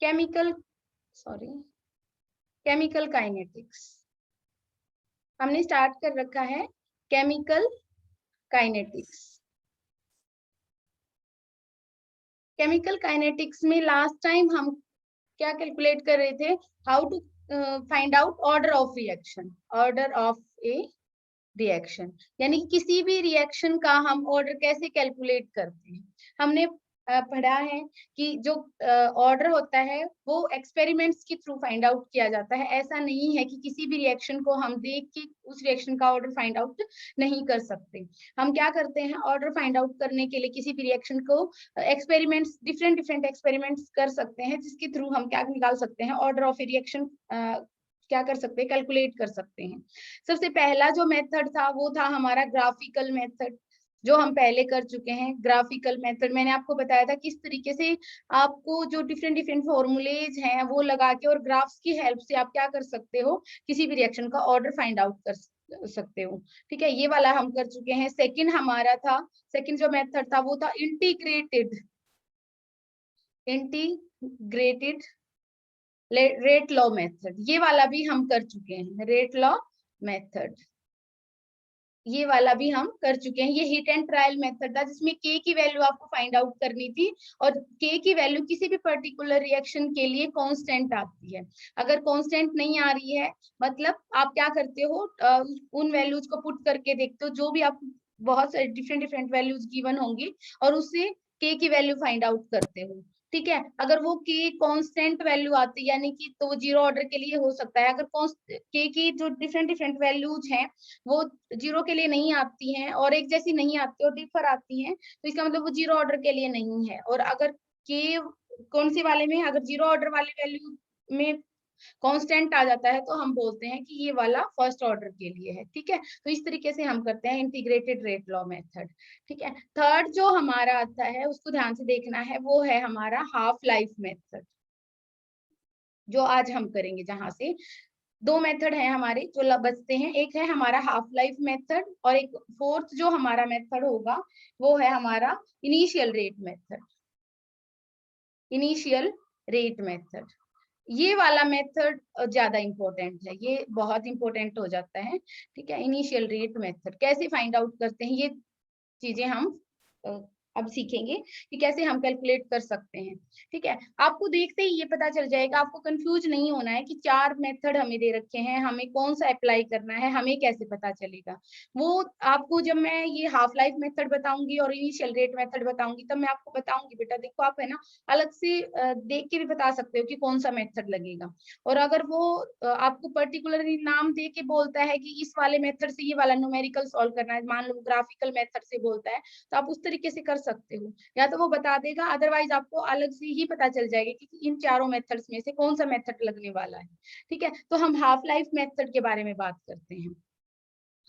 Chemical chemical kinetics हमने start कर रखा है। केमिकल काइनेटिक्स, केमिकल काइनेटिक्स में लास्ट टाइम हम क्या कैलकुलेट कर रहे थे, how to find out order of reaction, order of a reaction, यानी कि किसी भी रिएक्शन का हम ऑर्डर कैसे कैलकुलेट करते हैं। हमने पढ़ा है कि जो ऑर्डर होता है वो एक्सपेरिमेंट्स के थ्रू फाइंड आउट किया जाता है। ऐसा नहीं है कि किसी भी रिएक्शन को हम देख के उस रिएक्शन का ऑर्डर फाइंड आउट नहीं कर सकते। हम क्या करते हैं, ऑर्डर फाइंड आउट करने के लिए किसी भी रिएक्शन को एक्सपेरिमेंट्स, डिफरेंट डिफरेंट एक्सपेरिमेंट्स कर सकते हैं, जिसके थ्रू हम क्या निकाल सकते हैं, ऑर्डर ऑफ ए रिएक्शन क्या कर सकते हैं, कैलकुलेट कर सकते हैं। सबसे पहला जो मेथड था वो था हमारा ग्राफिकल मेथड, जो हम पहले कर चुके हैं। ग्राफिकल मेथड मैंने आपको बताया था किस तरीके से आपको जो डिफरेंट डिफरेंट फॉर्मूलेज हैं वो लगा के और ग्राफ्स की हेल्प से आप क्या कर सकते हो, किसी भी रिएक्शन का ऑर्डर फाइंड आउट कर सकते हो। ठीक है, ये वाला हम कर चुके हैं। सेकंड हमारा था, सेकंड जो मेथड था वो था इंटीग्रेटेड रेट लॉ मेथड। ये वाला भी हम कर चुके हैं, रेट लॉ मेथड ये वाला भी हम कर चुके हैं। ये हिट एंड ट्रायल मेथड था जिसमें के की वैल्यू आपको फाइंड आउट करनी थी, और के की वैल्यू किसी भी पर्टिकुलर रिएक्शन के लिए कांस्टेंट आती है। अगर कांस्टेंट नहीं आ रही है, मतलब आप क्या करते हो, उन वैल्यूज को पुट करके देखते हो, जो भी आप बहुत सारे डिफरेंट डिफरेंट वैल्यूज गिवन होंगी और उससे के की वैल्यू फाइंड आउट करते हो। ठीक है, अगर वो के कांस्टेंट वैल्यू आती है यानी कि तो वो जीरो ऑर्डर के लिए हो सकता है। अगर के की जो डिफरेंट डिफरेंट वैल्यूज हैं वो जीरो के लिए नहीं आती हैं और एक जैसी नहीं आती और डिफर आती हैं, तो इसका मतलब वो जीरो ऑर्डर के लिए नहीं है। और अगर के कौन सी वाले में, अगर जीरो ऑर्डर वाले वैल्यू में कांस्टेंट आ जाता है तो हम बोलते हैं कि ये वाला फर्स्ट ऑर्डर के लिए है। ठीक है, तो इस तरीके से हम करते हैं इंटीग्रेटेड रेट लॉ मेथड। ठीक है, थर्ड जो हमारा आता है उसको ध्यान से देखना है, वो है हमारा हाफ लाइफ मेथड, जो आज हम करेंगे। जहां से दो मेथड है हमारे जो बचते हैं, एक है हमारा हाफ लाइफ मेथड और एक फोर्थ जो हमारा मेथड होगा वो है हमारा initial rate method. Initial rate method, ये वाला मेथड ज्यादा इंपॉर्टेंट है, ये बहुत इंपॉर्टेंट हो जाता है। ठीक है, इनिशियल रेट मेथड कैसे फाइंड आउट करते हैं, ये चीजें हम अब सीखेंगे कि कैसे हम कैलकुलेट कर सकते हैं। ठीक है, आपको देखते ही ये पता चल जाएगा, आपको कंफ्यूज नहीं होना है कि चार मेथड हमें दे रखे हैं, हमें कौन सा अप्लाई करना है, हमें कैसे पता चलेगा। वो आपको जब मैं ये हाफ लाइफ मेथड बताऊंगी और इनिशियल रेट मेथड बताऊंगी तब मैं आपको बताऊंगी, बेटा देखो आप है ना अलग से देख के भी बता सकते हो कि कौन सा मेथड लगेगा। और अगर वो आपको पर्टिकुलरली नाम दे के बोलता है कि इस वाले मेथड से ये वाला न्यूमेरिकल सॉल्व करना है, मान लो ग्राफिकल मेथड से बोलता है, तो आप उस तरीके से कर सकते हो, या तो वो बता देगा, अदरवाइज आपको अलग से ही पता चल जाएगा कि इन चारों मेथड्स में से कौन सा मेथड लगने वाला है। ठीक है, तो हम हाफ लाइफ मेथड के बारे में बात करते हैं।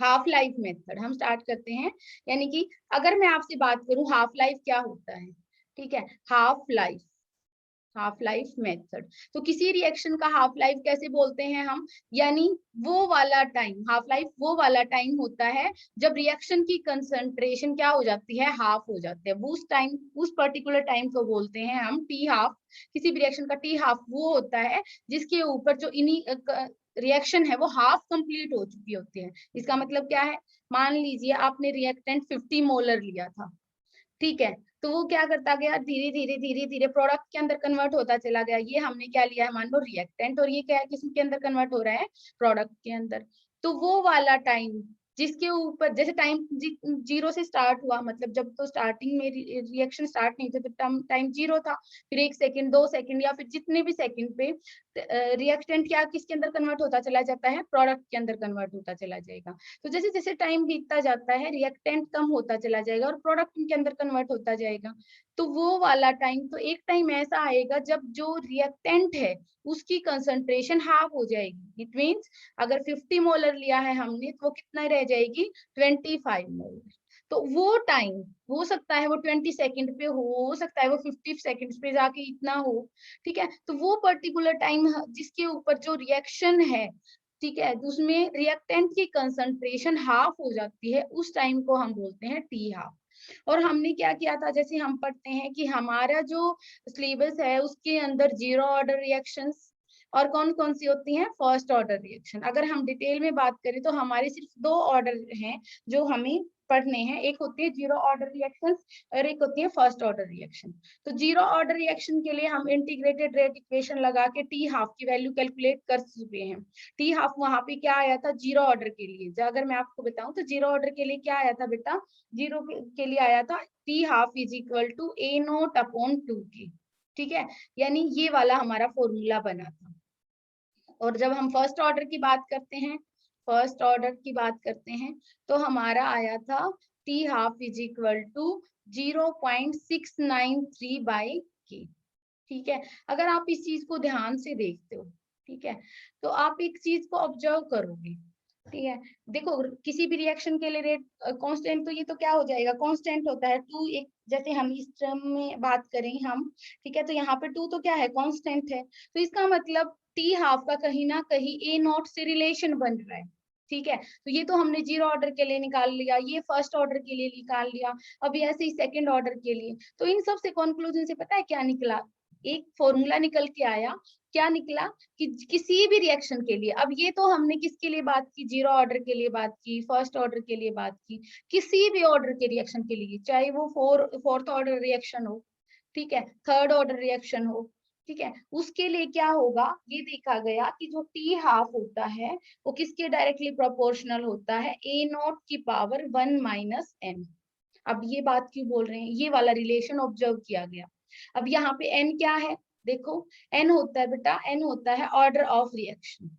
हाफ लाइफ मेथड हम स्टार्ट करते हैं, यानी कि अगर मैं आपसे बात करूं हाफ लाइफ क्या होता है। ठीक है, हाफ लाइफ मेथड, तो किसी रिएक्शन का हाफ लाइफ कैसे बोलते हैं हम, यानी वो वाला टाइम, हाफ लाइफ वो वाला टाइम होता है जब रिएक्शन की कंसंट्रेशन क्या हो जाती है, हाफ हो जाती है। उस टाइम, उस पर्टिकुलर टाइम को बोलते हैं हम टी हाफ। किसी भी रिएक्शन का टी हाफ वो होता है जिसके ऊपर जो रिएक्शन है वो हाफ कंप्लीट हो चुकी होती है। इसका मतलब क्या है, मान लीजिए आपने रिएक्टेंट 50 मोलर लिया था, ठीक है, तो वो क्या करता गया, धीरे धीरे धीरे धीरे प्रोडक्ट के अंदर कन्वर्ट होता चला गया। ये हमने क्या लिया है, मान लो रिएक्टेंट, और ये क्या है, किसके अंदर कन्वर्ट हो रहा है, प्रोडक्ट के अंदर। तो वो वाला टाइम जिसके ऊपर, जैसे टाइम जीरो से स्टार्ट हुआ, मतलब जब तो स्टार्टिंग में रिएक्शन स्टार्ट नहीं थे तो टाइम जीरो था, फिर 1 सेकंड 2 सेकंड या फिर जितने भी सेकंड पे रिएक्टेंट क्या किसके अंदर कन्वर्ट होता चला जाता है, प्रोडक्ट के अंदर कन्वर्ट होता चला जाएगा। तो जैसे जैसे टाइम बीतता जाता है रिएक्टेंट कम होता चला जाएगा और प्रोडक्ट के अंदर कन्वर्ट होता जाएगा। तो वो वाला टाइम, तो एक टाइम ऐसा आएगा जब जो रिएक्टेंट है उसकी कंसंट्रेशन हाफ हो जाएगी। इट मींस अगर 50 मोलर लिया है हमने तो वो कितना रह जाएगी, 25 मोलर। तो वो टाइम हो सकता है वो 20 सेकंड पे हो सकता है वो 50 सेकंड्स पे जाके इतना हो। ठीक है, तो वो पर्टिकुलर टाइम जिसके ऊपर जो रिएक्शन है, ठीक है, तो उसमें रिएक्टेंट की कंसंट्रेशन हाफ हो जाती है, उस टाइम को हम बोलते हैं टी हाफ। और हमने क्या किया था, जैसे हम पढ़ते हैं कि हमारा जो सिलेबस है उसके अंदर जीरो ऑर्डर रिएक्शंस और कौन कौन सी होती हैं, फर्स्ट ऑर्डर रिएक्शन। अगर हम डिटेल में बात करें तो हमारे सिर्फ 2 ऑर्डर हैं जो हमें पढ़ने हैं, एक होती है जीरो ऑर्डर रिएक्शंस और एक होती है फर्स्ट ऑर्डर रिएक्शन। तो जीरो ऑर्डर रिएक्शन के लिए हम इंटीग्रेटेड रेट इक्वेशन लगा के टी हाफ की वैल्यू कैलकुलेट कर चुके हैं। टी हाफ वहां पे क्या आया था जीरो ऑर्डर के लिए, अगर मैं आपको बताऊं तो जीरो ऑर्डर के लिए क्या आया था बेटा, जीरो के लिए आया था t half is equal to A naught upon 2k। ठीक है, यानी ये वाला हमारा फॉर्मूला बना था। और जब हम फर्स्ट ऑर्डर की बात करते हैं, फर्स्ट ऑर्डर की बात करते हैं तो हमारा आया था t half is equal to 0.693/k। ठीक है, अगर आप इस चीज को ध्यान से देखते हो, ठीक है, तो आप एक चीज को ऑब्जर्व करोगे। ठीक है, देखो किसी भी रिएक्शन के लिए रेट कांस्टेंट, तो ये तो क्या हो जाएगा, कांस्टेंट होता है 2। एक जैसे हम इस टर्म में बात करें हम, ठीक है, तो यहाँ पे 2 तो क्या है, कांस्टेंट है। तो इसका मतलब टी हाफ का कहीं ना कहीं ए नॉट से रिलेशन बन रहा है। ठीक है, तो ये तो हमने जीरो ऑर्डर के लिए निकाल लिया, ये फर्स्ट ऑर्डर के लिए निकाल लिया, अभी ऐसे ही सेकंड ऑर्डर के लिए। तो इन सब से कंक्लूजन से पता है क्या निकला, एक फॉर्मूला निकल के आया। क्या निकला कि किसी भी रिएक्शन के लिए, अब ये तो हमने किसके लिए बात की, जीरो ऑर्डर के लिए बात की, फर्स्ट ऑर्डर के लिए बात की, किसी भी ऑर्डर के रिएक्शन के लिए, चाहे वो फोर्थ ऑर्डर रिएक्शन हो, ठीक है, थर्ड ऑर्डर रिएक्शन हो, ठीक है, उसके लिए क्या होगा, ये देखा गया कि जो टी हाफ होता है वो किसके डायरेक्टली प्रोपोर्शनल होता है, ए नॉट की पावर 1 माइनस एन। अब ये बात क्यों बोल रहे हैं, ये वाला रिलेशन ऑब्जर्व किया गया। अब यहाँ पे एन क्या है, देखो एन होता है बेटा, एन होता है order of reaction,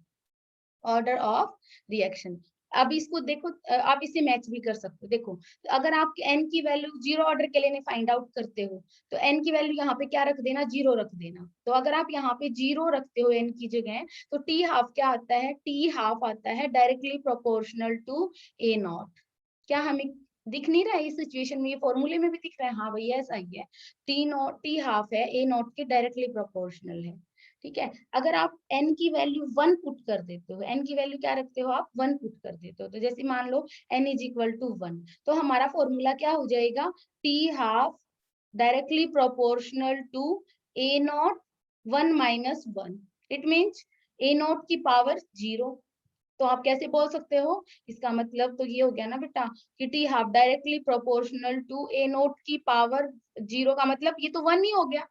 order of reaction. अब इसको देखो, आप इसे मैच भी कर सकते हो। देखो अगर आप एन की वैल्यू जीरो ऑर्डर के लिए फाइंड आउट करते हो तो एन की वैल्यू यहाँ पे क्या रख देना, जीरो रख देना। तो अगर आप यहाँ पे जीरो रखते हो एन की जगह, तो टी हाफ क्या आता है, टी हाफ आता है directly proportional to A naught. क्या हमें दिख नहीं रहा है इस सिचुएशन में, ये फॉर्मूले में भी दिख रहा है, हाँ भैया ऐसा ही है, टी नॉट टी हाफ है ए नॉट के डायरेक्टली प्रोपोर्शनल है। ठीक है, अगर आप n की वैल्यू 1 पुट कर देते हो, n की वैल्यू क्या रखते हो आप, 1 पुट कर देते हो, तो जैसे मान लो n इज इक्वल टू 1, तो हमारा फॉर्मूला क्या हो जाएगा, t half directly proportional to A naught 1 minus 1। It means A naught की पावर 0। तो आप कैसे बोल सकते हो, इसका मतलब तो ये हो गया ना बेटा कि t half directly proportional to A naught की पावर 0 का मतलब ये तो 1 ही हो गया।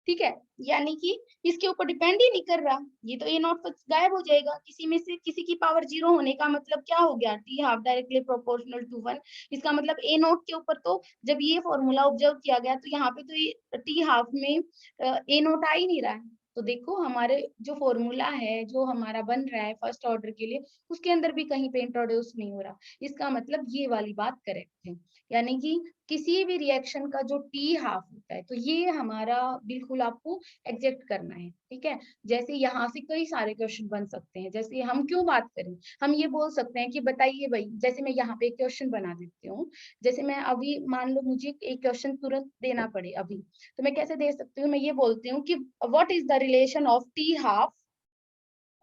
ठीक है, यानी कि इसके ऊपर डिपेंड ही नहीं कर रहा, ये तो ए नॉट तो गायब हो जाएगा, किसी में से किसी की पावर 0 होने का मतलब क्या हो गया, t half directly proportional to 1। इसका मतलब ए नॉट के ऊपर तो जब ये फॉर्मूला ऑब्जर्व किया गया तो यहाँ पे तो ये टी हाफ में ए नॉट आ ही नहीं रहा है। तो देखो हमारे जो फॉर्मूला है जो हमारा बन रहा है फर्स्ट ऑर्डर के लिए, उसके अंदर भी कहीं पे इंट्रोड्यूस नहीं हो रहा। इसका मतलब ये वाली बात करेक्ट है, यानी कि किसी भी रिएक्शन का जो टी हाफ होता है, तो ये हमारा बिल्कुल आपको एग्जैक्ट करना है। ठीक है, जैसे यहाँ से कई सारे क्वेश्चन बन सकते हैं, जैसे हम क्यों बात करें, हम ये बोल सकते हैं कि बताइए भाई, जैसे मैं यहाँ पे एक क्वेश्चन बना देती हूँ, जैसे मैं अभी मान लो मुझे एक क्वेश्चन तुरंत देना पड़े अभी, तो मैं कैसे दे सकती हूँ, मैं ये बोलती हूँ कि what is the relation of T half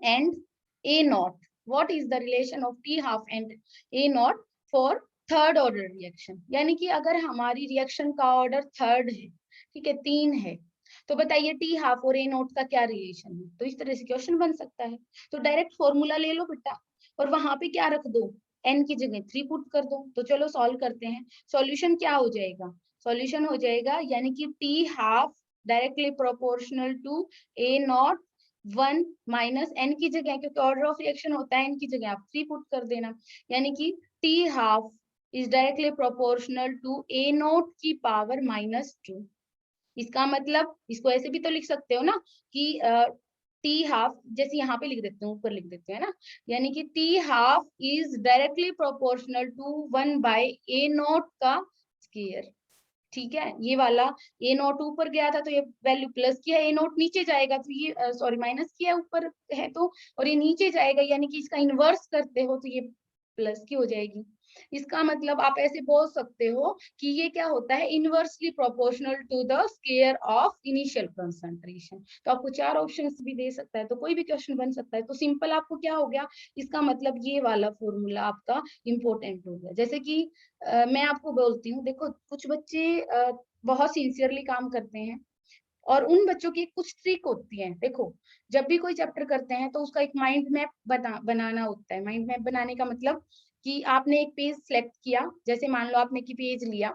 and A naught. What is the relation of T half and A naught for third order reaction? यानी कि अगर हमारी रिएक्शन का ऑर्डर थर्ड है, ठीक है, 3 है, तो बताइए टी हाफ और ए नोट का क्या रिलेशन है? तो इस तरह से क्वेश्चन बन सकता है। तो डायरेक्ट फॉर्मूला ले लो बेटा और वहां पे क्या रख दो, एन की जगह 3 पुट कर दो। तो चलो सॉल्व करते हैं, सॉल्यूशन क्या हो जाएगा, सॉल्यूशन हो जाएगा यानी कि t half directly proportional to A naught 1 minus N की जगह, क्योंकि ऑर्डर ऑफ रिएक्शन होता है, एन की जगह आप 3 पुट कर देना, यानी कि t half is directly proportional to A naught की पावर -2। इसका मतलब इसको ऐसे भी तो लिख सकते हो ना कि टी हाफ, जैसे यहाँ पे लिख देते हैं, ऊपर लिख देते हैं ना, यानी कि t half is directly proportional to 1 by A naught का स्क्वायर। ठीक है, ये वाला ए नोट ऊपर गया था तो ये वैल्यू प्लस किया, ए नोट नीचे जाएगा तो ये सॉरी माइनस किया ऊपर है तो, और ये नीचे जाएगा यानी कि इसका इनवर्स करते हो तो ये प्लस की हो जाएगी। इसका मतलब आप ऐसे बोल सकते हो कि ये क्या होता है, inversely proportional to the square of initial concentration. तो आपको 4 ऑप्शंस भी दे सकता है, तो कोई भी क्वेश्चन बन सकता है। तो सिंपल आपको क्या हो गया, इसका मतलब ये वाला फॉर्मूला आपका इंपॉर्टेंट हो गया। जैसे कि मैं आपको बोलती हूँ, देखो कुछ बच्चे बहुत सिंसियरली काम करते हैं, और उन बच्चों की कुछ ट्रिक होती है। देखो जब भी कोई चैप्टर करते हैं तो उसका एक माइंड मैप बनाना होता है। माइंड मैप बनाने का मतलब कि आपने एक पेज सेलेक्ट किया, जैसे मान लो आपने की पेज लिया,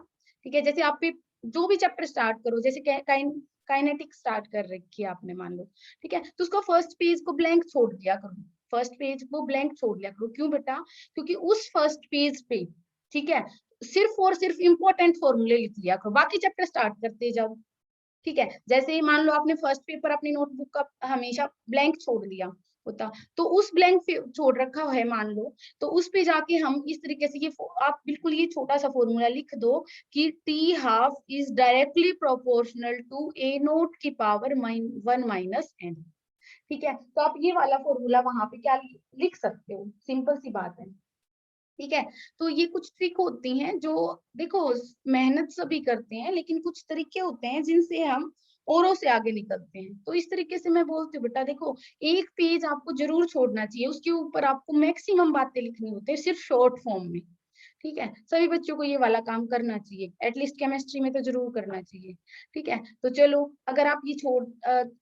ठीक है, जैसे आप भी जो भी चैप्टर स्टार्ट करो, जैसे काइनेटिक स्टार्ट कर रखी है आपने मान लो, ठीक है, तो उसका फर्स्ट पेज को ब्लैंक छोड़ दिया करो। फर्स्ट पेज को ब्लैंक छोड़ दिया करो, क्यों बेटा, क्योंकि उस फर्स्ट पेज पे, ठीक है, सिर्फ और सिर्फ इंपॉर्टेंट फॉर्मूले लिख लिया करो, बाकी चैप्टर स्टार्ट करते जाओ। ठीक है, जैसे ही मान लो आपने फर्स्ट पेपर अपनी नोटबुक का हमेशा ब्लैंक छोड़ दिया होता, तो उस ब्लैंक छोड़ रखा है मान लो, तो उस पे जाके हम इस तरीके से ये आप बिल्कुल ये छोटा सा फॉर्मूला लिख दो कि t half is directly proportional to A naught की पावर 1 माइनस एन। ठीक है, तो आप ये वाला फॉर्मूला वहां पे क्या लिख सकते हो, सिंपल सी बात है। ठीक है, तो ये कुछ ट्रिक होती हैं जो, देखो मेहनत सभी करते हैं, लेकिन कुछ तरीके होते हैं जिनसे हम औरों से आगे निकलते हैं। तो इस तरीके से मैं बोलती हूँ बेटा, देखो एक पेज आपको जरूर छोड़ना चाहिए, उसके ऊपर आपको मैक्सिमम बातें लिखनी होती है सिर्फ शॉर्ट फॉर्म में। ठीक है, सभी बच्चों को ये वाला काम करना चाहिए, एटलीस्ट केमिस्ट्री में तो जरूर करना चाहिए। ठीक है, तो चलो अगर आप ये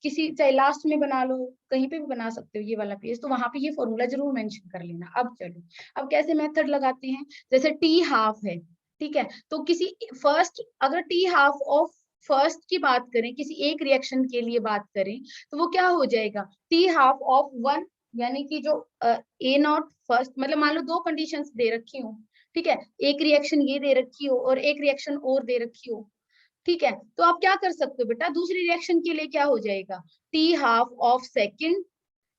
किसी चाहे लास्ट में बना लो, कहीं पे भी बना सकते हो ये वाला पेज, तो वहां पे ये फॉर्मूला जरूर मेंशन कर लेना। अब चलो, अब कैसे मेथड लगाते हैं, जैसे टी हाफ है, ठीक है, तो किसी फर्स्ट, अगर टी हाफ ऑफ फर्स्ट की बात करें, किसी एक रिएक्शन के लिए बात करें, तो वो क्या हो जाएगा, टी हाफ ऑफ 1, यानी कि जो ए नॉट फर्स्ट, मतलब मान लो दो कंडीशंस दे रखी हूँ, ठीक है, एक रिएक्शन ये दे रखी हो और एक रिएक्शन और दे रखी हो, ठीक है, तो आप क्या कर सकते हो बेटा, दूसरी रिएक्शन के लिए क्या हो जाएगा, t half of second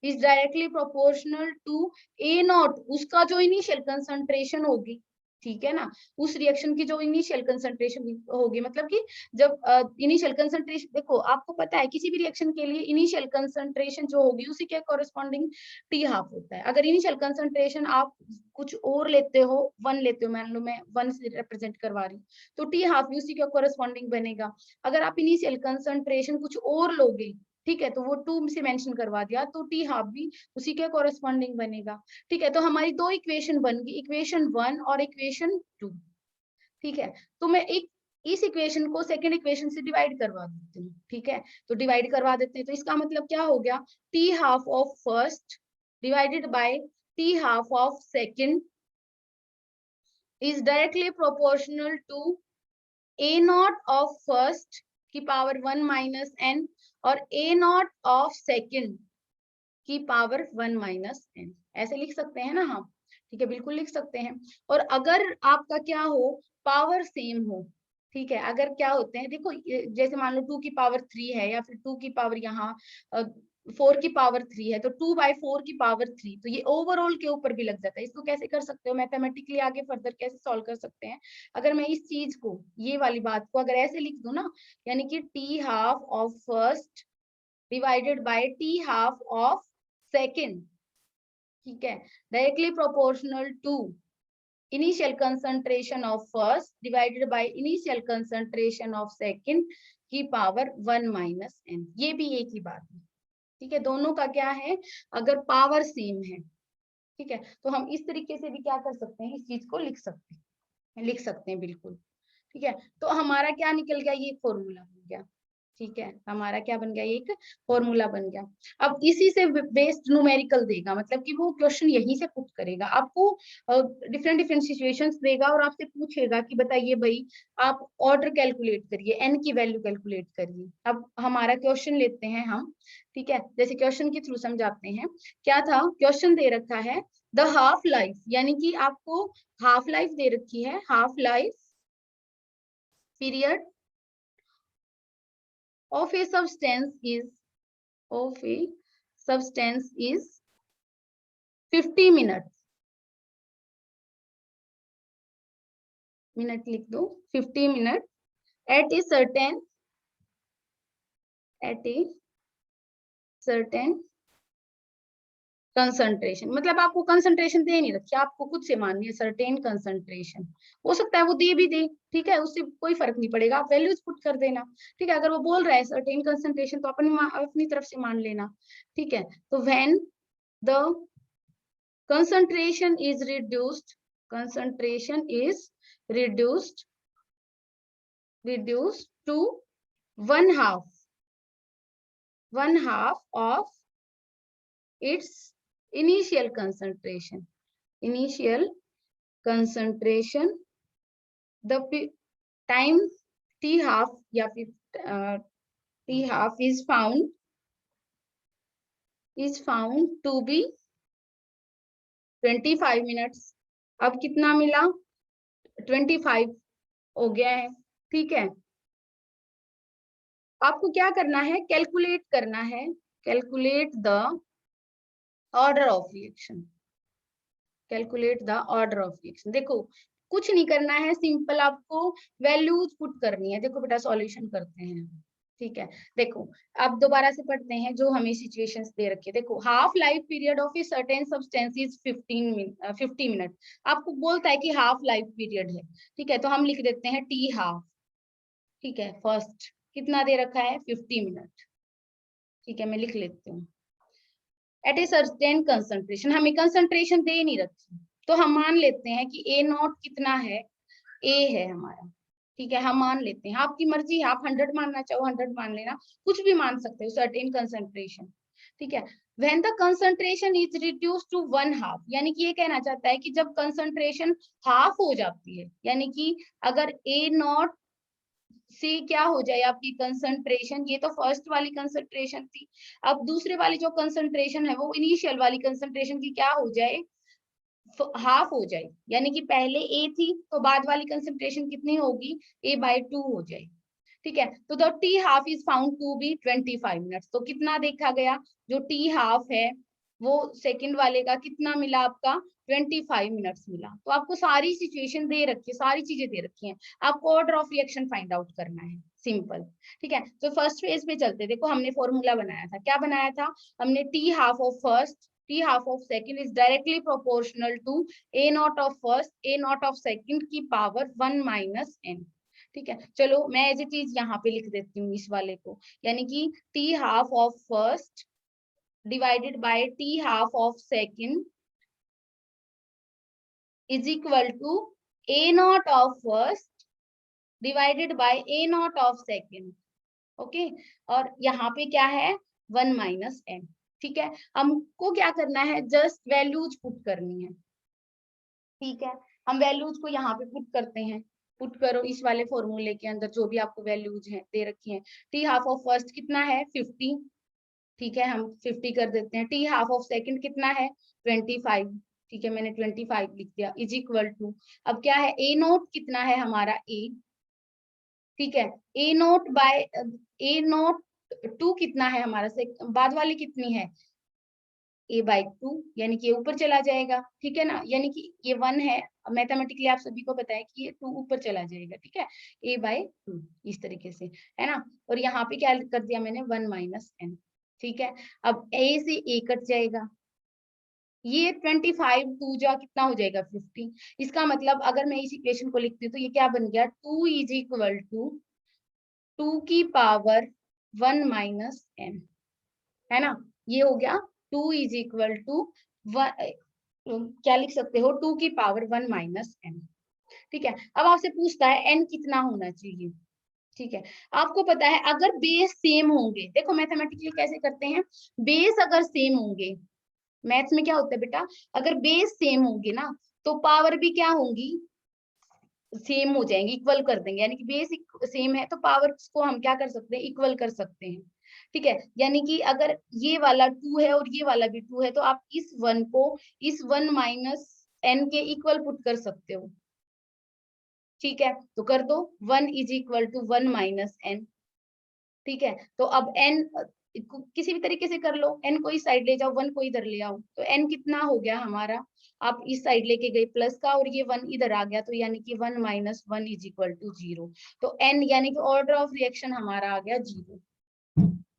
is directly proportional to A naught, उसका जो इनिशियल कंसंट्रेशन होगी, ठीक है ना, उस रिएक्शन की जो इनिशियल कंसंट्रेशन होगी, मतलब कि जब इनिशियल कंसंट्रेशन, देखो आपको पता है किसी भी रिएक्शन के लिए इनिशियल कंसंट्रेशन जो होगी उसी के कॉरेस्पॉन्डिंग टी हाफ होता है। अगर इनिशियल कंसंट्रेशन आप कुछ और लेते हो, 1 लेते हो, मान लो मैं 1 से रिप्रेजेंट करवा रही हूँ, तो टी हाफ भी उसी के कॉरेस्पॉन्डिंग बनेगा। अगर आप इनिशियल कंसंट्रेशन कुछ और लोगे, ठीक है, तो वो 2 से मेंशन करवा दिया, तो टी हाफ भी उसी के कॉरेस्पॉन्डिंग बनेगा। ठीक है, तो हमारी दो इक्वेशन बन गई, इक्वेशन 1 और इक्वेशन 2। ठीक है, तो मैं एक इस इक्वेशन को सेकंड इक्वेशन से डिवाइड करवा देती हूँ। ठीक है, तो डिवाइड करवा देते हैं, तो इसका मतलब क्या हो गया, t half of first divided by t half of second is directly proportional to A naught of first की पावर 1 माइनस एन और ए नॉट ऑफ सेकंड की पावर 1 माइनस एन। ऐसे लिख सकते हैं ना हम, ठीक है, बिल्कुल लिख सकते हैं। और अगर आपका क्या हो, पावर सेम हो, ठीक है, अगर क्या होते हैं, देखो जैसे मान लो 2 की पावर 3 है, या फिर 2 की पावर यहाँ 4 की पावर 3 है, तो 2 बाई 4 की पावर 3, तो ये ओवरऑल के ऊपर भी लग जाता है। इसको कैसे कर सकते हो मैथमेटिकली, आगे फर्दर कैसे सॉल्व कर सकते हैं, अगर मैं इस चीज को, ये वाली बात को अगर ऐसे लिख दूं ना, यानी कि t half of first divided by t half of second, ठीक है, directly proportional to initial concentration of first divided by initial concentration of second की पावर 1 माइनस एन। ये भी एक ही बात है। ठीक है, दोनों का क्या है, अगर पावर सेम है, ठीक है, तो हम इस तरीके से भी क्या कर सकते हैं, इस चीज को लिख सकते हैं बिल्कुल। ठीक है, तो हमारा क्या निकल गया, ये फॉर्मूला बन गया। ठीक है, हमारा क्या बन गया, एक फॉर्मूला बन गया। अब इसी से बेस्ड न्यूमेरिकल देगा, मतलब कि वो क्वेश्चन यहीं से पुट करेगा आपको, डिफरेंट डिफरेंट सिचुएशंस देगा और आपसे पूछेगा कि बताइए भाई, आप ऑर्डर कैलकुलेट करिए, एन की वैल्यू कैलकुलेट करिए। अब हमारा क्वेश्चन लेते हैं हम, ठीक है, जैसे क्वेश्चन के थ्रू समझाते हैं। क्या था, क्वेश्चन दे रखा है द हाफ लाइफ, यानी कि आपको हाफ लाइफ दे रखी है, half life period of a substance is 50 minutes, minute लिख दो, 50 minute at a certain concentration मतलब आपको कंसंट्रेशन दे नहीं रखी, आपको खुद से माननी है सर्टेन कंसंट्रेशन। हो सकता है वो दे भी दे, ठीक है, उससे कोई फर्क नहीं पड़ेगा, आप वैल्यूज पुट कर देना। ठीक है, अगर वो बोल रहा है सर्टेन कंसंट्रेशन तो अपनी तरफ से मान लेना। ठीक है, तो when the concentration is reduced to one half of its initial concentration the time t half या फिर t half is found to be 25 minutes. अब कितना मिला? 25 हो गया है। ठीक है, आपको क्या करना है? कैलकुलेट करना है, calculate the order of reaction, calculate the order of reaction. देखो कुछ नहीं करना है, सिंपल आपको वैल्यूज पुट करनी है। देखो बेटा सॉल्यूशन करते हैं। ठीक है, देखो अब दोबारा से पढ़ते हैं जो हमें सिचुएशंस दे रखी है। देखो half life period of a certain substance is 50 minute. आपको बोलता है कि हाफ लाइफ पीरियड है। ठीक है, तो हम लिख देते हैं टी हाफ। ठीक है, फर्स्ट कितना दे रखा है? 50 मिनट। ठीक है, मैं लिख लेती हूँ। एट ए सर्टेन कंसंट्रेशन, हमें कंसंट्रेशन दे नहीं रखी, तो हम मान लेते हैं कि ए नॉट कितना है? ए है हमारा। ठीक है, हम मान लेते हैं, आपकी मर्जी, आप 100 मानना चाहो 100 मान लेना, कुछ भी मान सकते हो, सर्टेन कंसंट्रेशन। ठीक है, when the concentration is reduce to one half, यानी कि ये कहना चाहता है कि जब कंसंट्रेशन हाफ हो जाती है, यानी कि अगर ए नॉट से क्या हो जाए आपकी कंसंट्रेशन, ये तो फर्स्ट वाली कंसंट्रेशन थी, अब दूसरे वाली जो कंसंट्रेशन है वो इनिशियल वाली कंसंट्रेशन की क्या हो जाए? हाफ हो जाए, यानी कि पहले ए थी तो बाद वाली कंसंट्रेशन कितनी होगी? a/2 हो जाए। ठीक है, तो the t half is found to be 25 minutes. तो कितना देखा गया? जो टी हाफ है वो सेकंड वाले का कितना मिला आपका? 25 मिनट्स मिला। तो आपको सारी सिचुएशन दे रखी है, सारी चीजें दे रखी हैं, आपको order of reaction find out करना है, सिंपल। ठीक है, तो फर्स्ट फेज पे चलते। देखो हमने फॉर्मूला बनाया था, क्या बनाया था हमने? T half of first T half of second is directly proportional to A naught of first, A naught of second की पावर 1 minus n। ठीक है, चलो मैं ऐसी चीज यहाँ पे लिख देती हूँ इस वाले को, यानी कि T half of first divided by T half of second is equal to A naught of first divided by A naught of second। Okay, और यहाँ पे क्या है? 1 minus n। ठीक है, हमको क्या करना है? जस्ट वैल्यूज पुट करनी है। ठीक है, हम वैल्यूज को यहाँ पे पुट करते हैं। पुट करो इस वाले फॉर्मूले के अंदर जो भी आपको वैल्यूज हैं दे रखी हैं। टी हाफ ऑफ फर्स्ट कितना है? 50। ठीक है, हम 50 कर देते हैं। टी हाफ ऑफ सेकंड कितना है? 25। ठीक है, मैंने 25 लिख दिया, इज इक्वल टू, अब क्या है? ए नोट कितना है हमारा? ए। ठीक है, ए नोट बाय ए नोट 2 कितना है हमारा? से बाद वाली कितनी है? a/2, यानी कि ये ऊपर चला जाएगा। ठीक है ना, यानी कि ये 1 है, मैथमेटिकली आप सभी को पता है कि ये 2 ऊपर चला जाएगा। ठीक है, a/2 इस तरीके से, है ना। और यहाँ पे क्या कर दिया मैंने? 1 minus n। ठीक है, अब a से a कट जाएगा, ये 25 2 जा कितना हो जाएगा? 50। इसका मतलब अगर मैं इस इक्वेशन को लिखती हूँ तो ये क्या बन गया? 2 इज इक्वल टू 2 की पावर 1 minus n, है ना। ये हो गया 2 इज इक्वल टू, क्या लिख सकते हो? 2 की पावर 1 minus n। ठीक है, अब आपसे पूछता है n कितना होना चाहिए। ठीक है, आपको पता है अगर बेस सेम होंगे, देखो मैथमेटिकली कैसे करते हैं, बेस अगर सेम होंगे, मैथ्स में क्या होता है बेटा, अगर बेस सेम होंगे ना तो पावर भी क्या होंगी? सेम हो जाएंगे, इक्वल कर देंगे, यानी कि बेस सेम है तो पावर को हम क्या कर सकते हैं? इक्वल कर सकते हैं। ठीक है, यानी कि अगर ये वाला 2 है और ये वाला भी 2 है तो आप इस 1 को इस 1 minus n के इक्वल पुट कर सकते हो। ठीक है, तो कर दो, 1 is equal to 1 minus n। ठीक है, तो अब n किसी भी तरीके से कर लो, n को इस साइड ले जाओ, 1 को इधर ले आओ, तो n कितना हो गया हमारा? आप इस साइड लेके गए प्लस का और ये 1 इधर आ गया, तो यानी कि 1 minus 1 इज इक्वल टू 0। तो n यानी कि ऑर्डर ऑफ रिएक्शन हमारा आ गया 0।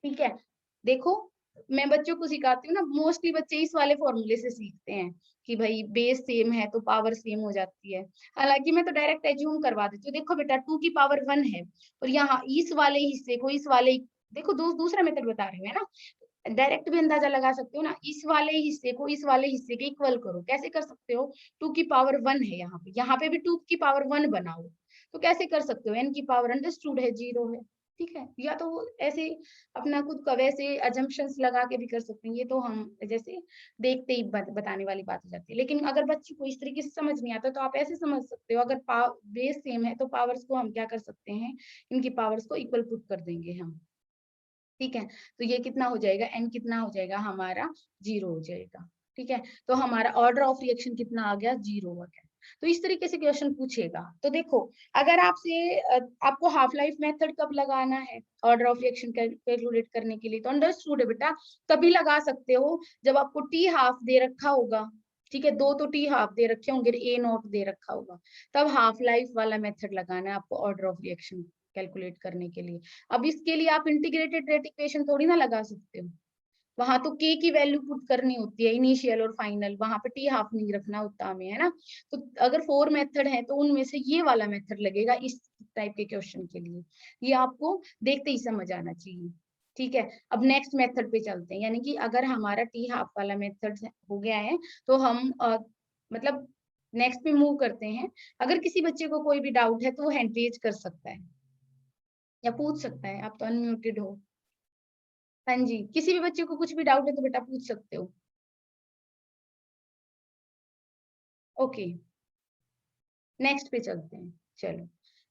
ठीक है, देखो मैं बच्चों को सिखाती हूँ ना, मोस्टली बच्चे इस वाले फॉर्मूले से सीखते हैं कि भाई बेस सेम है तो पावर सेम हो जाती है। हालांकि मैं तो डायरेक्ट एज्यूम करवा देती हूँ, देखो बेटा 2 की पावर 1 है और यहाँ इस वाले हिस्से को इस वाले, देखो दूसरा मेथड बता रही हूँ है ना, डायरेक्ट भी अंदाजा लगा सकते हो ना, इस वाले हिस्से को इस वाले हिस्से के इक्वल करो, कैसे कर सकते हो, 2 की पावर 1 है यहाँ पे भी 2 की पावर 1 बनाओ, तो कैसे कर सकते हो, n की पावर अंडरस्टूड है 0 है, ठीक है। या तो वो ऐसे अपना खुद का वैसे अजम्पशंस लगा के भी कर सकते हैं, ये तो हम जैसे देखते ही बताने वाली बात हो जाती है। लेकिन अगर बच्चे को इस तरीके से समझ नहीं आता तो आप ऐसे समझ सकते हो, अगर बेस सेम है तो पावर्स को हम क्या कर सकते हैं, इनकी पावर्स को इक्वल पुट कर देंगे हम, ठीक है। तो ये कितना हो जाएगा, n कितना हो जाएगा हमारा 0 हो जाएगा, ठीक है। तो हमारा ऑर्डर ऑफ रिएक्शन कितना आ गया, 0 आ गया। तो इस तरीके से क्वेश्चन पूछेगा। तो देखो अगर आपसे आपको हाफ लाइफ मेथड कब लगाना है ऑर्डर ऑफ रिएक्शन कैलकुलेट करने के लिए, तो अंडरस्टूड है बेटा, तभी लगा सकते हो जब आपको टी हाफ दे रखा होगा, ठीक है, 2 तो टी हाफ दे रखे होंगे, ए नॉट दे रखा होगा, तब हाफ लाइफ वाला मेथड लगाना है आपको ऑर्डर ऑफ रिएक्शन कैलकुलेट करने के लिए। अब इसके लिए आप इंटीग्रेटेड रेट इक्वेशन थोड़ी ना लगा सकते हो, वहां तो के की वैल्यू पुट करनी होती है, इनिशियल और फाइनल, वहां पे टी हाफ नहीं रखना होता हमें, है ना। तो अगर 4 मेथड है तो उनमें से ये वाला मेथड लगेगा इस टाइप के क्वेश्चन के लिए, ये आपको देखते ही समझ आना चाहिए, ठीक है। अब नेक्स्ट मेथड पे चलते हैं, यानी कि अगर हमारा टी हाफ वाला मेथड हो गया है तो हम मतलब नेक्स्ट पे मूव करते हैं। अगर किसी बच्चे को कोई भी डाउट है तो वो हैंड रेज कर सकता है या पूछ सकता है, आप तो अनम्यूटेड हो। हाँ जी, किसी भी बच्चे को कुछ भी डाउट है तो बेटा पूछ सकते हो। ओके, नेक्स्ट पे चलते हैं। चलो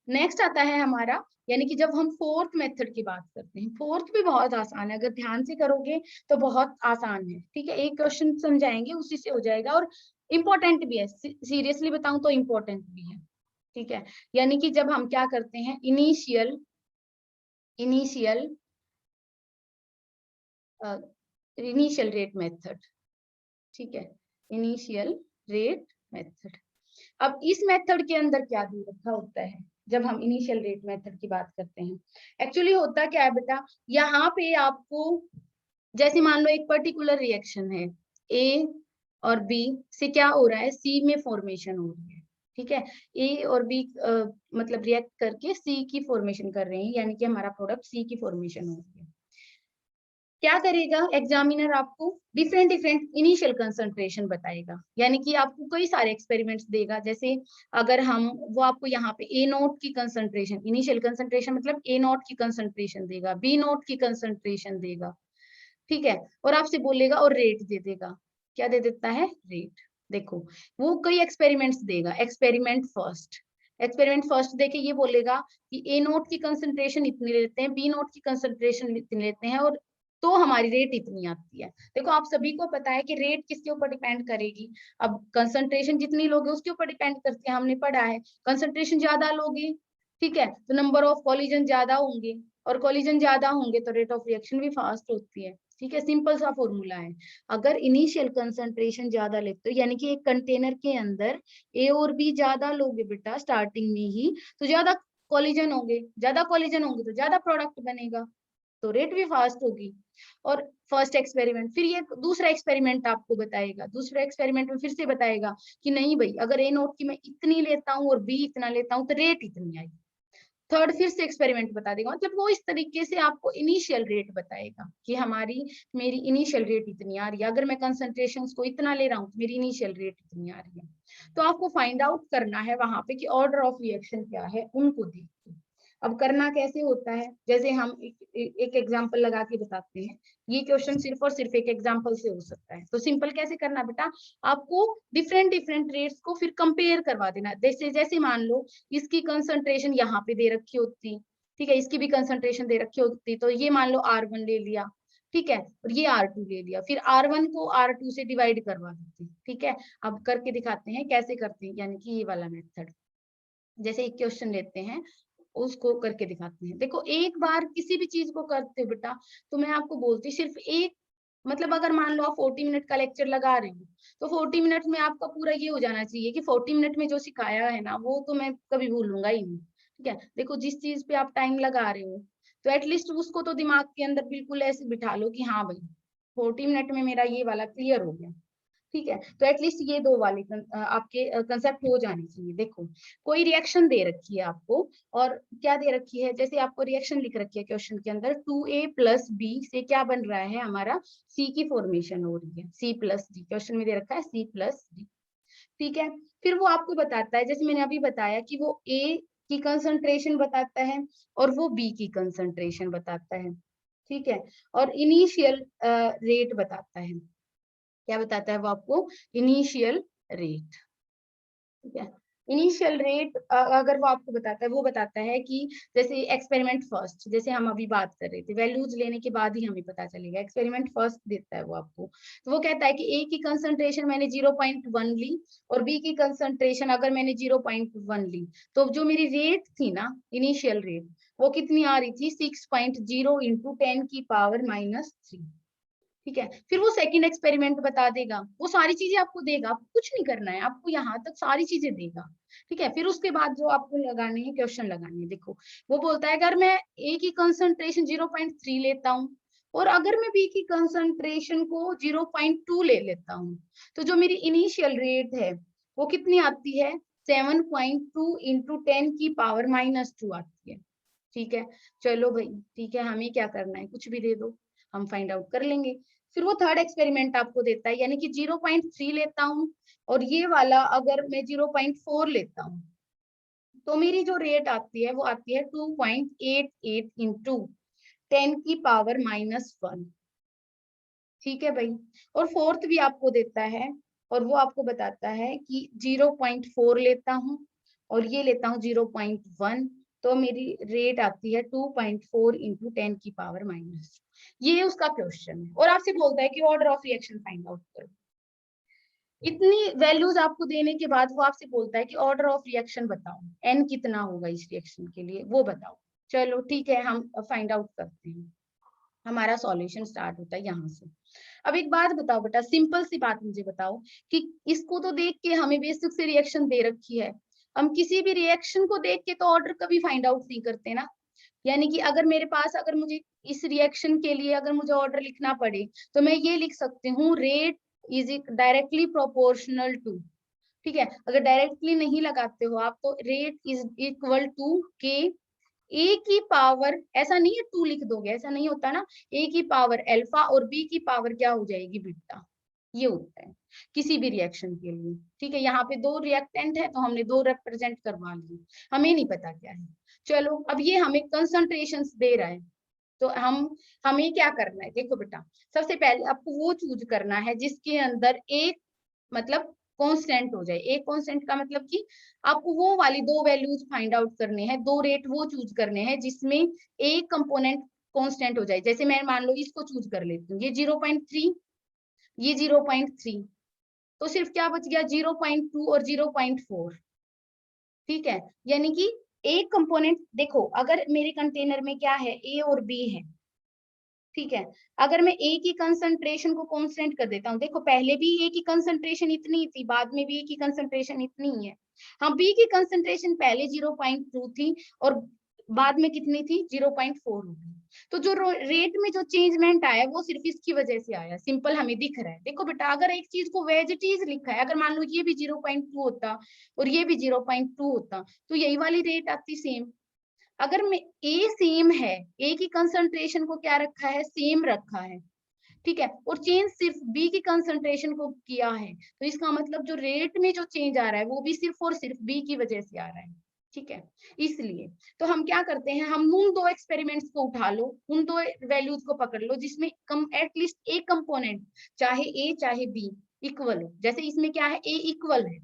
नेक्स्ट आता है हमारा, यानी कि जब हम फोर्थ मेथड की बात करते हैं, फोर्थ भी बहुत आसान है, अगर ध्यान से करोगे तो बहुत आसान है, ठीक है। एक क्वेश्चन समझाएंगे उसी से हो जाएगा, और इम्पोर्टेंट भी है, सीरियसली बताऊं तो इम्पोर्टेंट भी है, ठीक है। यानी कि जब हम क्या करते हैं, initial initial initial rate method, ठीक है, इनिशियल रेट मेथड। अब इस मेथड के अंदर क्या दे रखा होता है, जब हम इनिशियल रेट मेथड की बात करते हैं, एक्चुअली होता क्या है बेटा, यहाँ पे आपको जैसे मान लो एक पर्टिकुलर रिएक्शन है, ए और बी से क्या हो रहा है, सी में फॉर्मेशन हो रही है, ठीक है। ए और बी मतलब रिएक्ट करके सी की फॉर्मेशन कर रहे हैं, यानी कि हमारा प्रोडक्ट सी की फॉर्मेशन हो रही है। क्या करेगा एग्जामिनर, आपको डिफरेंट डिफरेंट इनिशियल कंसंट्रेशन बताएगा, यानी कि आपको कई सारे एक्सपेरिमेंट्स देगा। जैसे अगर हम वो आपको यहाँ पे ए नोट की कंसंट्रेशन, इनिशियल कंसंट्रेशन मतलब ए नोट की कंसंट्रेशन देगा, बी नोट की कंसंट्रेशन देगा, ठीक है, और आपसे बोलेगा और रेट दे देगा, क्या दे देता है, रेट। देखो वो कई एक्सपेरिमेंट्स देगा, एक्सपेरिमेंट फर्स्ट देके ये बोलेगा कि ए नोट की कंसंट्रेशन इतनी लेते हैं, बी नोट की कंसंट्रेशन इतनी लेते हैं, और तो हमारी रेट इतनी आती है। देखो आप सभी को पता है कि रेट किसके ऊपर डिपेंड करेगी, अब कंसंट्रेशन जितनी लोगे उसके ऊपर डिपेंड करती है, हमने पढ़ा है कंसंट्रेशन ज्यादा लोगे, ठीक है, तो नंबर ऑफ कॉलिजन ज्यादा होंगे, और कॉलिजन ज्यादा होंगे तो रेट ऑफ रिएक्शन भी फास्ट होती है, ठीक है, सिंपल सा फॉर्मूला है। अगर इनिशियल कंसंट्रेशन ज्यादा लेते हो, यानी कि एक कंटेनर के अंदर ए और बी ज्यादा लोगे बेटा स्टार्टिंग में ही, तो ज्यादा कॉलिजन होंगे, ज्यादा कॉलिजन होंगे तो ज्यादा प्रोडक्ट बनेगा, तो रेट भी फास्ट होगी। और फर्स्ट एक्सपेरिमेंट, फिर ये दूसरा एक्सपेरिमेंट आपको बताएगा, दूसरे एक्सपेरिमेंट में फिर से बताएगा कि नहीं भाई अगर ए नोट की मैं इतनी लेता हूँ और बी इतना लेता हूँ तो रेट इतनी आएगी। थर्ड फिर से एक्सपेरिमेंट बता देगा, मतलब वो इस तरीके से आपको इनिशियल रेट बताएगा कि हमारी मेरी इनिशियल रेट इतनी आ रही है, अगर मैं कंसंट्रेशन को इतना ले रहा हूँ तो मेरी इनिशियल रेट इतनी आ रही है। तो आपको फाइंड आउट करना है वहां पे कि ऑर्डर ऑफ रिएक्शन क्या है उनको देख के। अब करना कैसे होता है, जैसे हम एक एग्जांपल लगा के बताते हैं, ये क्वेश्चन सिर्फ और सिर्फ एक एग्जांपल से हो सकता है। तो सिंपल कैसे करना बेटा, आपको डिफरेंट डिफरेंट रेट्स को फिर कंपेयर करवा देना। जैसे जैसे मान लो इसकी कंसंट्रेशन यहाँ पे दे रखी होती, ठीक है, इसकी भी कंसंट्रेशन दे रखी होती, तो ये मान लो R1 ले लिया, ठीक है, और ये R2 ले लिया, फिर R1 को R2 से डिवाइड करवा देते हैं, ठीक है। अब करके दिखाते हैं कैसे करते हैं, यानी कि ये वाला मेथड, जैसे एक क्वेश्चन लेते हैं उसको करके दिखाते हैं। देखो एक बार किसी भी चीज को करते हो बेटा, तो मैं आपको बोलती सिर्फ एक, मतलब अगर मान लो आप 40 मिनट का लेक्चर लगा रहे हो तो 40 मिनट में आपका पूरा ये हो जाना चाहिए कि 40 मिनट में जो सिखाया है ना वो तो मैं कभी भूलूंगा ही नहीं, ठीक है। देखो जिस चीज पे आप टाइम लगा रहे हो तो एटलीस्ट उसको तो दिमाग के अंदर बिल्कुल ऐसे बिठा लो कि हाँ भाई 40 मिनट में मेरा ये वाला क्लियर हो गया। ठीक है, तो एटलीस्ट ये दो वाले आपके कंसेप्ट हो जाने चाहिए। देखो, कोई रिएक्शन दे रखी है आपको, और क्या दे रखी है, जैसे आपको रिएक्शन लिख रखी है क्वेश्चन के अंदर, 2a प्लस बी से क्या बन रहा है, हमारा सी की फॉर्मेशन हो रही है, सी प्लस डी, क्वेश्चन में दे रखा है सी प्लस डी। ठीक है, फिर वो आपको बताता है, जैसे मैंने अभी बताया कि वो ए की कंसंट्रेशन बताता है और वो बी की कंसंट्रेशन बताता है। ठीक है, और इनिशियल रेट बताता है। क्या बताता है वो आपको, इनिशियल रेट। ठीक है, इनिशियल रेट अगर वो आपको बताता है, वो बताता है कि जैसे एक्सपेरिमेंट फर्स्ट, जैसे हम अभी बात कर रहे थे, वैल्यूज लेने के बाद ही हमें पता चलेगा, एक्सपेरिमेंट फर्स्ट देता है वो आपको। तो वो कहता है कि ए की कंसंट्रेशन मैंने 0.1 ली और बी की कंसंट्रेशन अगर मैंने 0.1 ली, तो जो मेरी रेट थी ना, इनिशियल रेट, वो कितनी आ रही थी, 6.0 इंटू 10 की पावर -3। ठीक है, फिर वो सेकंड एक्सपेरिमेंट बता देगा, वो सारी चीजें आपको देगा, आपको कुछ नहीं करना है, आपको यहाँ तक सारी चीजें देगा। ठीक है, फिर उसके बाद जो आपको लगाने हैं, क्वेश्चन लगाने हैं, देखो वो बोलता है अगर मैं ए की कंसंट्रेशन 0.3 लेता हूँ और अगर मैं बी की कंसंट्रेशन को 0.2 ले लेता हूँ, तो जो मेरी इनिशियल रेट है वो कितनी आती है, 7.2 इंटू 10 की पावर -2 आती है। ठीक है, चलो भाई, ठीक है, हमें क्या करना है, कुछ भी दे दो, हम फाइंड आउट कर लेंगे। फिर वो थर्ड एक्सपेरिमेंट आपको देता है, यानी कि 0.3 लेता हूँ और ये वाला अगर मैं 0.4 लेता हूँ, तो मेरी जो रेट आती है वो आती है 2.88 इंटू 10 की पावर -1। ठीक है भाई, और फोर्थ भी आपको देता है और वो आपको बताता है कि 0.4 लेता हूँ और ये लेता हूँ 0.1, तो मेरी रेट आती है 2.4 इंटू 10 की पावर -2। ये उसका क्वेश्चन है, और आपसे बोलता है कि order of reaction find out करो। इतनी वैल्यूज आपको देने के बाद वो आपसे बोलता है कि ऑर्डर ऑफ रिएक्शन बताओ, एन कितना होगा इस रिएक्शन के लिए, वो बताओ। चलो ठीक है, हम फाइंड आउट करते हैं। हमारा सॉल्यूशन स्टार्ट होता है यहाँ से। अब एक बात बताओ बेटा, सिंपल सी बात मुझे बताओ कि इसको तो देख के हमें बेसिक से रिएक्शन दे रखी है, हम किसी भी रिएक्शन को देख के तो ऑर्डर कभी फाइंड आउट नहीं करते ना। यानी कि अगर मेरे पास, अगर मुझे इस रिएक्शन के लिए अगर मुझे ऑर्डर लिखना पड़े, तो मैं ये लिख सकती हूँ, rate is directly proportional to. ठीक है, अगर डायरेक्टली नहीं लगाते हो आप, तो रेट इज इक्वल टू के ए की पावर, ऐसा नहीं है 2 लिख दोगे, ऐसा नहीं होता ना, ए की पावर अल्फा और बी की पावर क्या हो जाएगी, बीटा। ये होता है किसी भी रिएक्शन के लिए। ठीक है, यहाँ पे दो रिएक्टेंट है तो हमने दो रिप्रेजेंट करवा लिए, हमें नहीं पता क्या है। चलो, अब ये हमें कंसंट्रेशन दे रहा है, तो हमें क्या करना है, देखो बेटा, सबसे पहले आपको वो चूज करना है जिसके अंदर एक, मतलब कांस्टेंट हो जाए। एक कांस्टेंट का मतलब कि आपको वो वाली दो वैल्यूज फाइंड आउट करने हैं, दो रेट वो चूज करने हैं जिसमें एक कंपोनेंट कांस्टेंट हो जाए। जैसे मैं मान लो इसको चूज कर लेती हूँ, ये 0.3, ये 0.3, तो सिर्फ क्या बच गया, 0.2 और 0.4। ठीक है, यानी कि एक कंपोनेंट, देखो अगर मेरे कंटेनर में क्या है, ए और बी है। ठीक है, अगर मैं ए की कंसंट्रेशन को कांस्टेंट कर देता हूँ, देखो पहले भी ए की कंसंट्रेशन इतनी थी, बाद में भी ए की कंसंट्रेशन इतनी ही है। हाँ, बी की कंसंट्रेशन पहले 0.2 थी और बाद में कितनी थी, 0.4 होगी। तो जो रेट में जो चेंजमेंट आया वो सिर्फ इसकी वजह से आया, सिंपल हमें दिख रहा है। देखो बेटा, अगर एक चीज को वेज चीज लिखा है, अगर मान लो ये भी 0.2 होता और ये भी 0.2 होता, तो यही वाली रेट आती सेम। अगर मैं ए सेम है, ए की कंसंट्रेशन को क्या रखा है, सेम रखा है, ठीक है, और चेंज सिर्फ बी की कंसंट्रेशन को किया है, तो इसका मतलब जो रेट में जो चेंज आ रहा है वो भी सिर्फ और सिर्फ बी की वजह से आ रहा है। ठीक है, इसलिए तो हम क्या करते हैं, हम उन दो एक्सपेरिमेंट्स को उठा लो, उन दो वैल्यूज को पकड़ लो जिसमें कम एटलीस्ट एक कंपोनेंट, चाहे ए चाहे बी, इक्वल हो। जैसे इसमें क्या है, ए इक्वल है।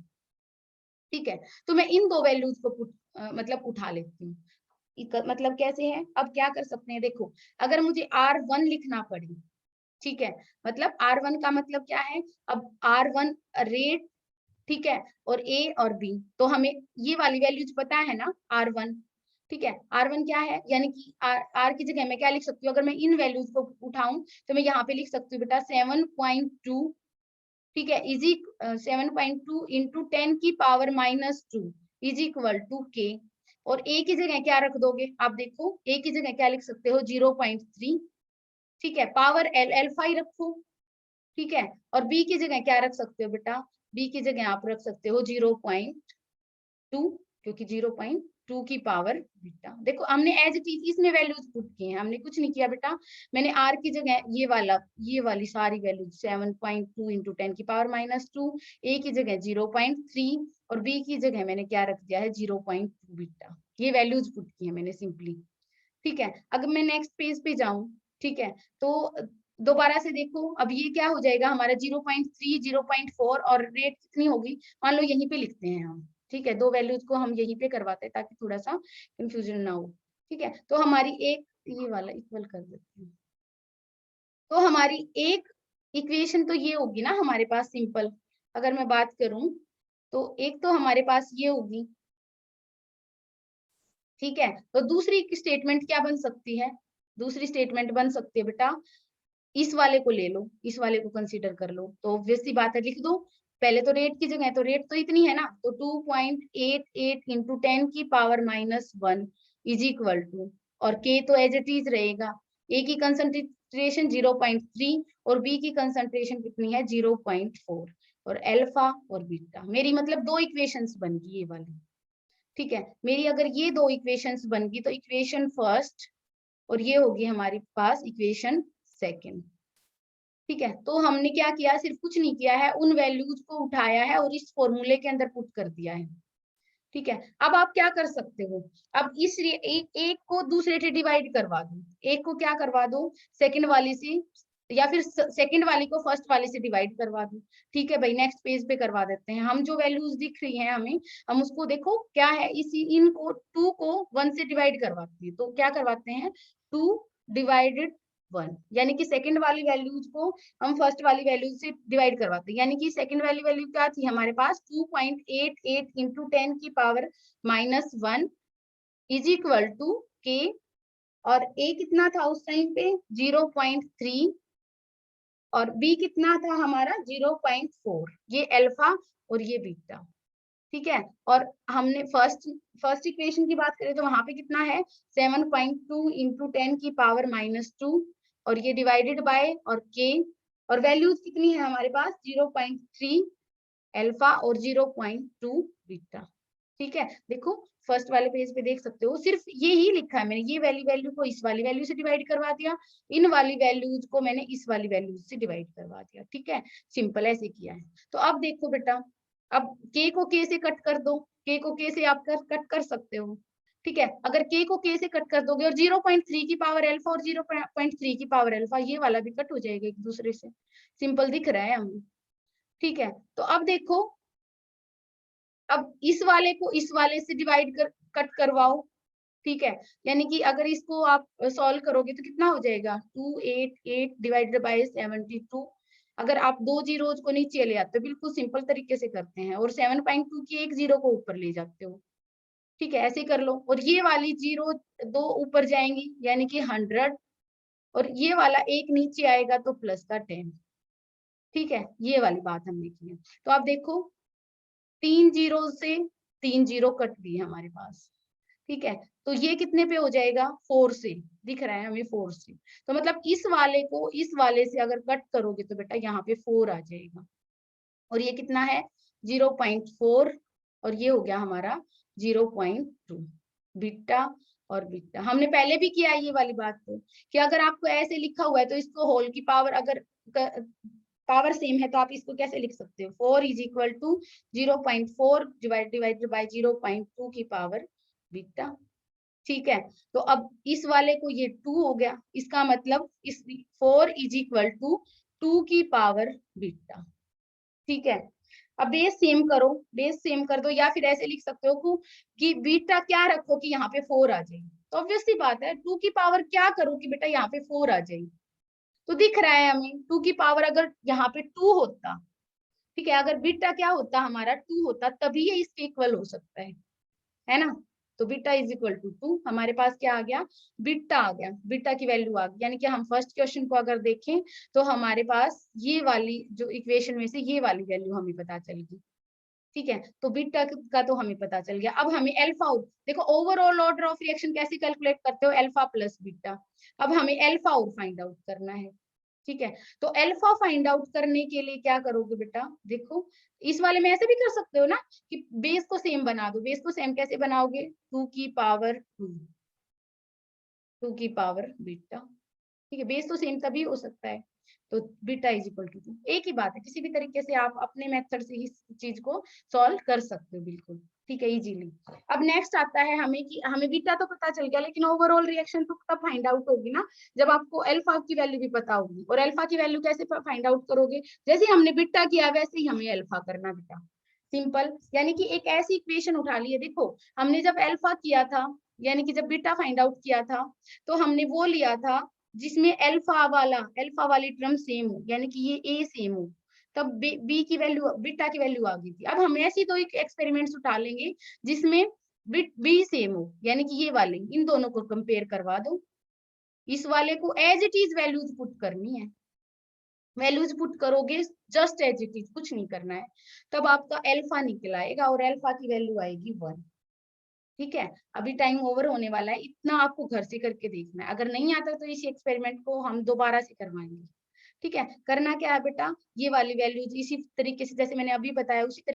ठीक है, तो मैं इन दो वैल्यूज को मतलब उठा लेती हूँ। मतलब कैसे है, अब क्या कर सकते हैं, देखो अगर मुझे R1 लिखना पड़े, ठीक है, मतलब R1 का मतलब क्या है, अब R1 रेट, ठीक है, और A और B, तो हमें ये वाली वैल्यूज पता है ना, R1। ठीक है, R1 क्या है, यानी कि R की जगह मैं क्या लिख सकती हूँ, अगर मैं इन वैल्यूज को उठाऊं तो मैं यहाँ पे लिख सकती हूँ बेटा 7.2, ठीक है, इजी 7.2 इंटू 10 की पावर -2 इज इक्वल टू के। और ए की जगह क्या रख दोगे, आप देखो ए की जगह क्या लिख सकते हो, 0.3, ठीक है, पावर अल्फा ही रखो, ठीक है। और बी की जगह क्या रख सकते हो बेटा, बी की जगह आप रख सकते हो 0.2, क्योंकि 0.2 की पावर बीटा। देखो हमने एज इट इज इसमें वैल्यूज पुट की हैं, हमने कुछ नहीं किया बेटा। मैंने आर की जगह ये वाली सारी वैल्यूज 7.2 इंटू 10⁻², ए की जगह 0.3 और बी की जगह मैंने क्या रख दिया है 0.2 बीटा। ये वैल्यूज पुट की है मैंने सिंपली, ठीक है। अगर मैं नेक्स्ट पेज पे जाऊं, ठीक है, तो दोबारा से देखो, अब ये क्या हो जाएगा हमारा 0.3, 0.4 और रेट कितनी होगी, मान लो यहीं पे लिखते हैं हम, ठीक है। दो वैल्यूज को हम यहीं पे करवाते हैं ताकि थोड़ा सा कंफ्यूजन ना हो, ठीक है। तो हमारी एक, ये वाला इक्वल कर देते हैं, तो हमारी एक इक्वेशन तो ये होगी ना हमारे पास सिंपल। अगर मैं बात करूं तो एक तो हमारे पास ये होगी, ठीक है। तो दूसरी स्टेटमेंट क्या बन सकती है, दूसरी स्टेटमेंट बन सकती है बेटा, इस वाले को ले लो, इस वाले को कंसीडर कर लो, तो ऑब्वियस सी बात है लिख दो। पहले तो रेट की जगह, तो रेट तो इतनी है ना, तो 2.88 इंटू 10⁻⁻1 इज इक्वल टू, और के तो एज इट इज रहेगा, ए की कंसंट्रेशन 0.3 और बी की कंसंट्रेशन कितनी है 0.4, और अल्फा और बीटा मेरी मतलब दो इक्वेशंस बन गई ये वाली, ठीक है। मेरी अगर ये दो इक्वेशंस बन गई तो इक्वेशन फर्स्ट और ये होगी हमारे पास इक्वेशन सेकंड, ठीक है। तो हमने क्या किया, सिर्फ कुछ नहीं किया है, उन वैल्यूज को उठाया है और इस फॉर्मूले के अंदर पुट कर दिया है, ठीक है। अब आप क्या कर सकते हो, अब इस एक को दूसरे से डिवाइड करवा दो, एक को क्या करवा दो सेकंड वाली से, या फिर सेकंड वाली को फर्स्ट वाली से डिवाइड करवा दो, ठीक है भाई। नेक्स्ट पेज पे करवा देते हैं हम, जो वैल्यूज दिख रही हैं हमें, हम उसको देखो क्या है, इसी इनको 2 को 1 से डिवाइड करवाते हैं, तो क्या करवाते हैं 2 डिवाइडेड 1, यानी कि सेकंड वाली वैल्यूज को हम फर्स्ट वाली वैल्यू से डिवाइड करवाते हैं, यानी कि सेकंड वाली वैल्यू क्या थी हमारे पास 2.88 इंटू 10⁻⁻1 इज इक्वल टू के, और ए कितना था उस टाइम पे 0.3 और बी कितना था हमारा 0.4, ये अल्फा और ये बीटा, ठीक है। और हमने फर्स्ट इक्वेशन की बात करें तो वहां पे कितना है 7.2 इंटू 10⁻⁻2 और ये डिवाइडेड बाय और के, और वैल्यूज कितनी है हमारे पास 0.3 अल्फा और 0.2 बीटा, ठीक है। देखो फर्स्ट वाले पेज पे देख सकते हो, सिर्फ ये ही लिखा है मैंने, ये वैल्यू को इस वाली वैल्यू से डिवाइड करवा दिया, इन वाली वैल्यूज को मैंने इस वाली वैल्यूज से डिवाइड करवा दिया, ठीक है। सिंपल ऐसे किया है। तो अब देखो बेटा, अब के को के से कट कर दो, के को के से आप कट कर सकते हो, ठीक है। अगर के को के से कट कर दोगे और 0.3 की पावर अल्फा और 0.3 की पावर अल्फा, ये वाला भी कट हो जाएगा एक दूसरे से, सिंपल दिख रहा है हमें, ठीक है। तो अब देखो, अब इस वाले को इस वाले से डिवाइड कर कट करवाओ, ठीक है। यानी कि अगर इसको आप सॉल्व करोगे तो कितना हो जाएगा 288 डिवाइडेड बाय 72, अगर आप दो जीरोज को नीचे ले आते हो, बिल्कुल सिंपल तरीके से करते हैं, और 7.2 की एक जीरो को ऊपर ले जाते हो, ठीक है। ऐसे कर लो, और ये वाली जीरो दो ऊपर जाएंगी यानी कि 100, और ये वाला एक नीचे आएगा तो प्लस का 10, ठीक है। ये वाली बात हमने की है। तो आप देखो 3 जीरो से 3 जीरो कट गई हमारे पास, ठीक है। तो ये कितने पे हो जाएगा 4 से, दिख रहा है हमें 4 से, तो मतलब इस वाले को इस वाले से अगर कट करोगे तो बेटा यहाँ पे 4 आ जाएगा, और ये कितना है 0.4, और ये हो गया हमारा 0.2 बीटा। और बीटा हमने पहले भी किया है ये वाली बात को, कि अगर आपको ऐसे लिखा हुआ है तो इसको होल की पावर, अगर पावर सेम है तो आप इसको कैसे लिख सकते हो 4 is equal to 0.4 divided by 0.2 की पावर बीटा, ठीक है। तो अब इस वाले को ये 2 हो गया, इसका मतलब इस 4 इज इक्वल टू 2 की पावर बीटा, ठीक है। अब बेस सेम करो, बेस सेम कर दो, या फिर ऐसे लिख सकते हो कि बीटा क्या रखो कि यहाँ पे 4 आ जाए, तो ऑब्वियस सी बात है 2 की पावर क्या करो कि बेटा यहाँ पे 4 आ जाए, तो दिख रहा है हमें 2 की पावर अगर यहाँ पे 2 होता, ठीक है, अगर बीटा क्या होता हमारा 2 होता, तभी ये इसके इक्वल हो सकता है ना। तो बीटा इज इक्वल टू 2, हमारे पास क्या आ गया बीटा आ गया, बीटा की वैल्यू आ गई, यानी कि हम फर्स्ट क्वेश्चन को अगर देखें तो हमारे पास ये वाली जो इक्वेशन में से ये वाली वैल्यू हमें पता चल गई, ठीक है, तो बीटा का तो हमें पता चल गया। अब हमें अल्फा और देखो ओवरऑल ऑर्डर ऑफ रिएक्शन कैसे कैलकुलेट करते हो, अल्फा प्लस बीटा। अब हमें अल्फा और फाइंड आउट करना है, ठीक है। तो अल्फा फाइंड आउट करने के लिए क्या करोगे बेटा, देखो इस वाले में ऐसे भी कर सकते हो ना कि बेस को सेम बना दो। बेस को सेम कैसे बनाओगे, 2 की पावर 2, 2 की पावर बीटा, ठीक है। बेस तो सेम तभी हो सकता है, तो बीटा इज इक्वल टू 2। एक ही बात है, किसी भी तरीके से आप अपने मेथड से इस चीज को सॉल्व कर सकते हो बिल्कुल, ठीक है, इजीली। अब नेक्स्ट आता है हमें कि हमें बीटा तो पता चल गया, लेकिन ओवरऑल रिएक्शन तो तब फाइंड आउट होगी ना जब आपको अल्फा की वैल्यू भी पता होगी। और अल्फा की वैल्यू कैसे फाइंड आउट करोगे, जैसे हमने बीटा किया वैसे ही हमें अल्फा करना बेटा, सिंपल। यानी कि एक ऐसी इक्वेशन उठा ली है, देखो हमने जब अल्फा किया था, यानी कि जब बीटा फाइंड आउट किया था, तो हमने वो लिया था जिसमें अल्फा वाली टर्म सेम हो, यानी कि ये ए सेम हो, तब बी की वैल्यू बीटा की वैल्यू आ गई थी। अब हम ऐसी दो एक्सपेरिमेंट्स उठा लेंगे जिसमें बी सेम हो, यानी कि ये वाले, इन दोनों को कंपेयर करवा दो। इस वाले को as it is values put करनी है, वैल्यूज पुट करोगे जस्ट एज इट इज, कुछ नहीं करना है, तब आपका अल्फा निकल आएगा और अल्फा की वैल्यू आएगी 1, ठीक है। अभी टाइम ओवर होने वाला है, इतना आपको घर से करके देखना है। अगर नहीं आता तो इसी एक्सपेरिमेंट को हम दोबारा से करवाएंगे, ठीक है। करना क्या है बेटा, ये वाली वैल्यूज इसी तरीके से जैसे मैंने अभी बताया उसी